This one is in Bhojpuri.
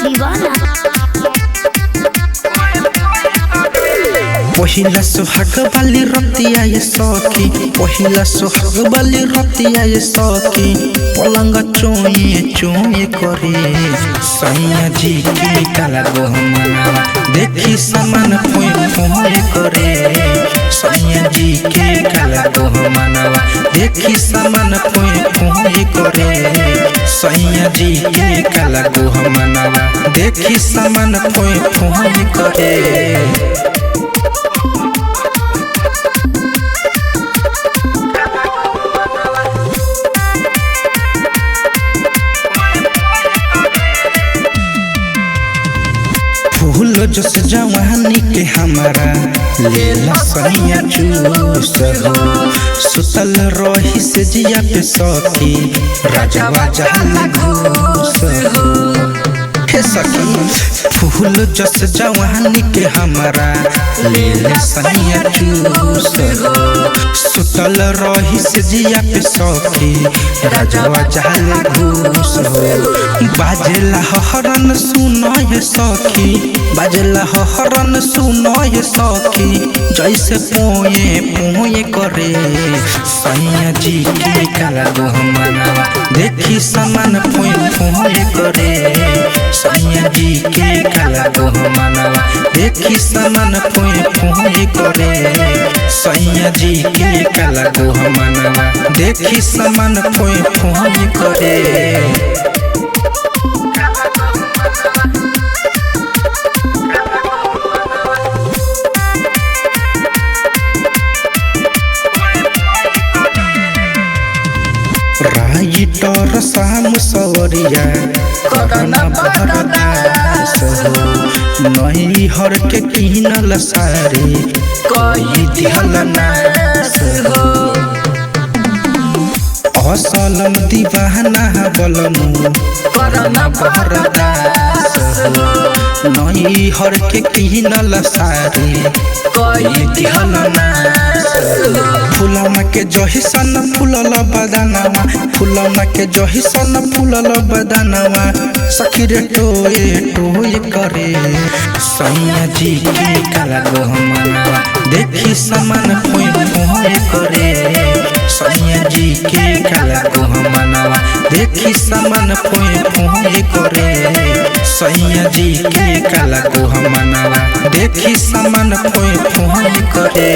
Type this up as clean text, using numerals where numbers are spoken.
दीवाना पहिला सुहाग वाली रतिया ये सखी, पहिला सुहाग वाली रतिया ये सखी, पलंग चोए चोए करे सैया जी के काला गहमना देखी समान फोए फोए करे सैया जी के काला गहमना देखी समान फोए फोए करे सैया जी के काला गहमना देखी समान फोए फोए करे। फूल जस जवानी के हमारा लेला सैया चूस हो सुतल रही से जिया पे सखी राजवा जहल घूस हो हे सखी फूल जस जवानी के हमारा लेला सैया चूस हो सुतल रही से जिया पे सखी राजवा जहल घूस हो बाजेला हरन सुनो ये सखी बाजेला हरन सुनो ये सखी जैसे पोए पोए करे सैया जी के काला गहमना देखी समान पोए पोए करे सैया जी के काला गहमना देखी समान पोए पोए करे सैया जी के काला गहमना देखी समान पोए पोए करे। राइटर शाम सवरिया करना बरदास हो नहीं हर के किनल सारी कई दिहल नास हो असलम दीवाना बलमु करना बरदास हो नहीं हर के किनल सारी कई दिहल नास फुलमा के जहिसन फुलल बदनवा फुलमा के जहिसन फुलल बदनवा सखी रे टोए टोए करे सैया जी के काला गहमना देखी समान फोए फोए करे सैया जी के काला गहमना देखी समान फोए फोए करे सैया जी के काला गहमना देखी समान फोए फोए करे।